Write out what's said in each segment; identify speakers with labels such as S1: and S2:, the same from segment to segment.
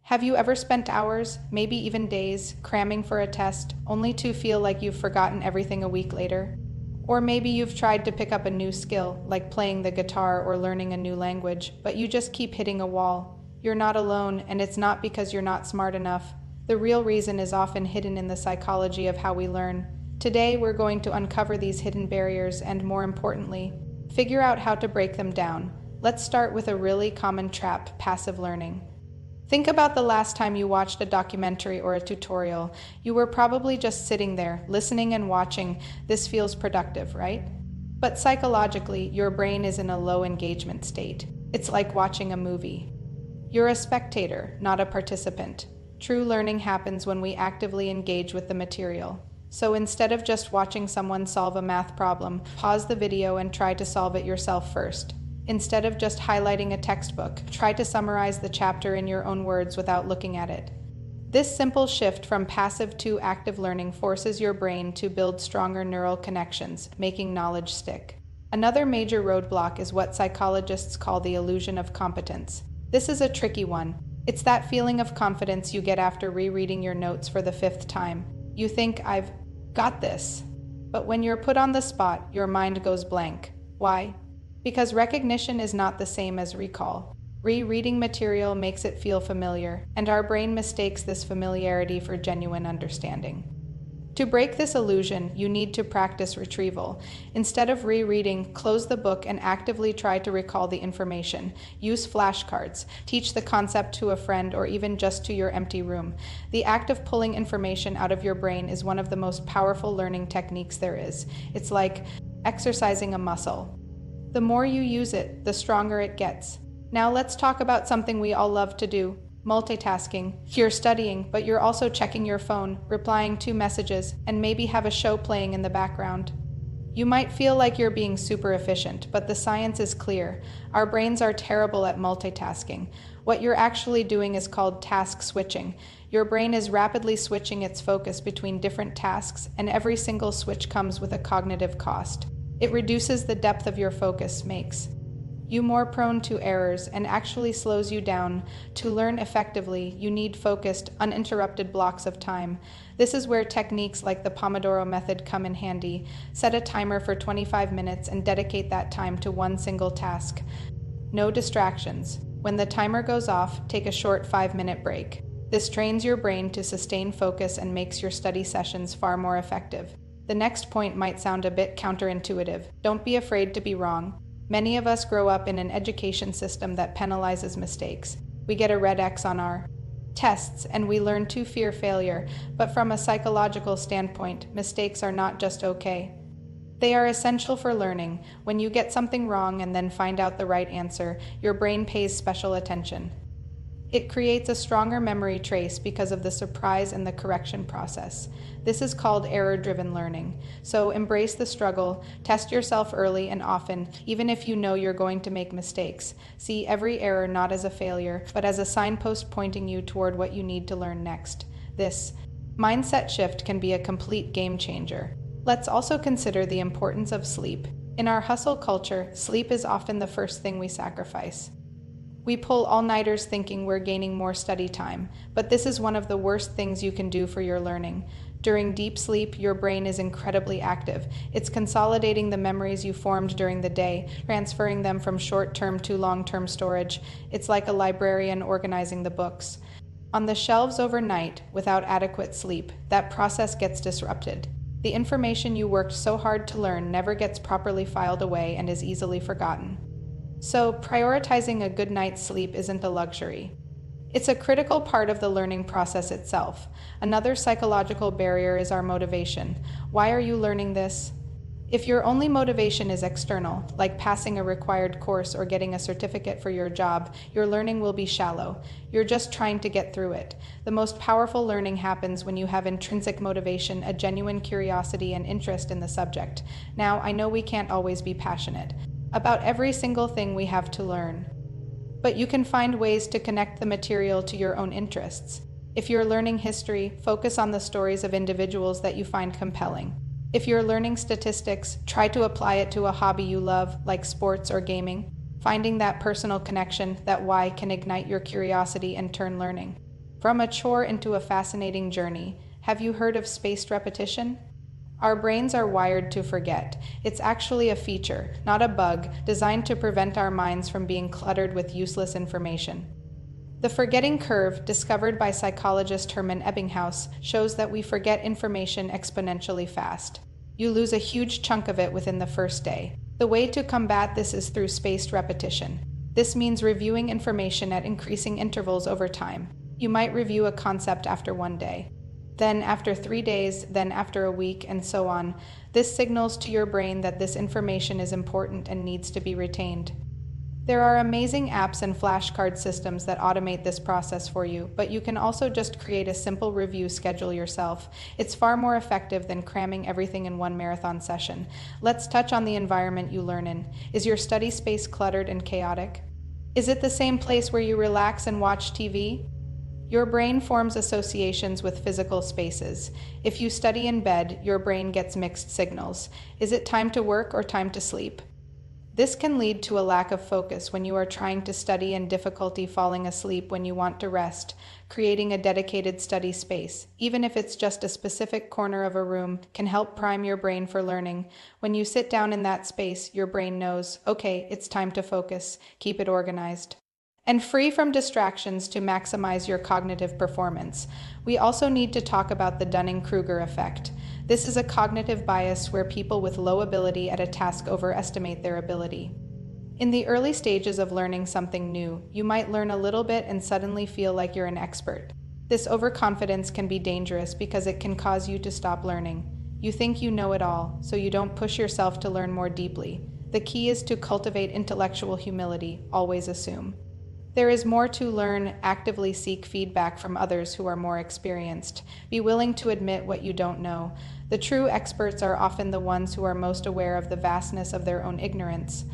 S1: Have you ever spent hours, maybe even days, cramming for a test, only to feel like you've forgotten everything a week later? Or maybe you've tried to pick up a new skill, like playing the guitar or learning a new language, but you just keep hitting a wall. You're not alone, and it's not because you're not smart enough. The real reason is often hidden in the psychology of how we learn. Today, we're going to uncover these hidden barriers and, more importantly, figure out how to break them down. Let's start with a really common trap: passive learning. Think about the last time you watched a documentary or a tutorial. You were probably just sitting there, listening and watching. This feels productive, right? But psychologically, your brain is in a low engagement state. It's like watching a movie. You're a spectator, not a participant. True learning happens when we actively engage with the material. So instead of just watching someone solve a math problem, pause the video and try to solve it yourself first. Instead of just highlighting a textbook, try to summarize the chapter in your own words without looking at it. This simple shift from passive to active learning forces your brain to build stronger neural connections, making knowledge stick. Another major roadblock is what psychologists call the illusion of competence. This is a tricky one. It's that feeling of confidence you get after rereading your notes for the fifth time. You think, "I've got this." But when you're put on the spot, your mind goes blank. Why? Because recognition is not the same as recall. Rereading material makes it feel familiar, and our brain mistakes this familiarity for genuine understanding. To break this illusion, you need to practice retrieval. Instead of rereading, close the book and actively try to recall the information. Use flashcards, teach the concept to a friend, or even just to your empty room. The act of pulling information out of your brain is one of the most powerful learning techniques there is. It's like exercising a muscle. The more you use it, the stronger it gets. Now let's talk about something we all love to do: multitasking. You're studying, but you're also checking your phone, replying to messages, and maybe have a show playing in the background. You might feel like you're being super efficient, but the science is clear. Our brains are terrible at multitasking. What you're actually doing is called task switching. Your brain is rapidly switching its focus between different tasks, and every single switch comes with a cognitive cost. It reduces the depth of your focus, makes you more prone to errors, and actually slows you down. To learn effectively, you need focused, uninterrupted blocks of time. This is where techniques like the Pomodoro method come in handy. Set a timer for 25 minutes and dedicate that time to one single task. No distractions. When the timer goes off, take a short 5-minute break. This trains your brain to sustain focus and makes your study sessions far more effective. The next point might sound a bit counterintuitive. Don't be afraid to be wrong. Many of us grow up in an education system that penalizes mistakes. We get a red X on our tests, and we learn to fear failure. But from a psychological standpoint, mistakes are not just okay. They are essential for learning. When you get something wrong and then find out the right answer, your brain pays special attention. It creates a stronger memory trace because of the surprise and the correction process. This is called error-driven learning. So embrace the struggle, test yourself early and often, even if you know you're going to make mistakes. See every error not as a failure, but as a signpost pointing you toward what you need to learn next. This mindset shift can be a complete game changer. Let's also consider the importance of sleep. In our hustle culture, sleep is often the first thing we sacrifice. We pull all-nighters thinking we're gaining more study time, but this is one of the worst things you can do for your learning. During deep sleep, your brain is incredibly active. It's consolidating the memories you formed during the day, transferring them from short-term to long-term storage. It's like a librarian organizing the books on the shelves overnight. Without adequate sleep, that process gets disrupted. The information you worked so hard to learn never gets properly filed away and is easily forgotten. So, prioritizing a good night's sleep isn't a luxury. It's a critical part of the learning process itself. Another psychological barrier is our motivation. Why are you learning this? If your only motivation is external, like passing a required course or getting a certificate for your job, your learning will be shallow. You're just trying to get through it. The most powerful learning happens when you have intrinsic motivation, a genuine curiosity and interest in the subject. Now, I know we can't always be passionate about every single thing we have to learn, but you can find ways to connect the material to your own interests. If you're learning history, focus on the stories of individuals that you find compelling. If you're learning statistics, try to apply it to a hobby you love, like sports or gaming. Finding that personal connection, that why, can ignite your curiosity and turn learning From a chore into a fascinating journey. Have you heard of spaced repetition? Our brains are wired to forget. It's actually a feature, not a bug, designed to prevent our minds from being cluttered with useless information. The forgetting curve, discovered by psychologist Hermann Ebbinghaus, shows that we forget information exponentially fast. You lose a huge chunk of it within the first day. The way to combat this is through spaced repetition. This means reviewing information at increasing intervals over time. You might review a concept after one day, then after 3 days, then after a week, and so on. This signals to your brain that this information is important and needs to be retained. There are amazing apps and flashcard systems that automate this process for you, but you can also just create a simple review schedule yourself. It's far more effective than cramming everything in one marathon session. Let's touch on the environment you learn in. Is your study space cluttered and chaotic? Is it the same place where you relax and watch TV? Your brain forms associations with physical spaces. If you study in bed, your brain gets mixed signals. Is it time to work or time to sleep? This can lead to a lack of focus when you are trying to study and difficulty falling asleep when you want to rest. Creating a dedicated study space, even if it's just a specific corner of a room, can help prime your brain for learning. When you sit down in that space, your brain knows, okay, it's time to focus. Keep it organized and free from distractions to maximize your cognitive performance. We also need to talk about the Dunning-Kruger effect. This is a cognitive bias where people with low ability at a task overestimate their ability. In the early stages of learning something new, you might learn a little bit and suddenly feel like you're an expert. This overconfidence can be dangerous because it can cause you to stop learning. You think you know it all, so you don't push yourself to learn more deeply. The key is to cultivate intellectual humility, always assume. There is more to learn. Actively seek feedback from others who are more experienced. Be willing to admit what you don't know. The true experts are often the ones who are most aware of the vastness of their own ignorance.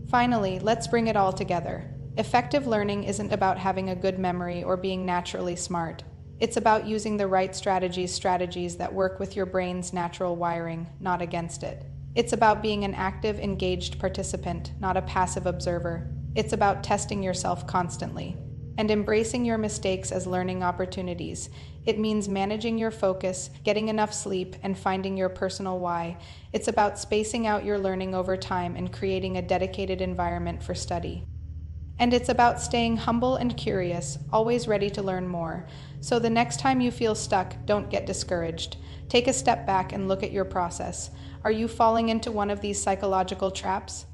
S1: Finally, let's bring it all together. Effective learning isn't about having a good memory or being naturally smart. It's about using the right strategies that work with your brain's natural wiring, not against it. It's about being an active, engaged participant, not a passive observer. It's about testing yourself constantly and embracing your mistakes as learning opportunities. It means managing your focus, getting enough sleep, and finding your personal why. It's about spacing out your learning over time and creating a dedicated environment for study. And it's about staying humble and curious, always ready to learn more. So the next time you feel stuck, don't get discouraged. Take a step back and look at your process. Are you falling into one of these psychological traps?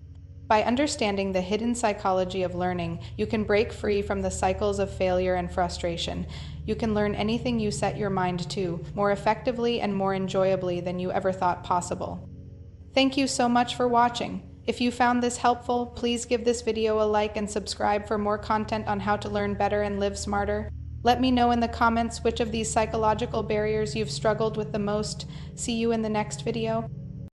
S1: By understanding the hidden psychology of learning, you can break free from the cycles of failure and frustration. You can learn anything you set your mind to, more effectively and more enjoyably than you ever thought possible. Thank you so much for watching. If you found this helpful, please give this video a like and subscribe for more content on how to learn better and live smarter. Let me know in the comments which of these psychological barriers you've struggled with the most. See you in the next video.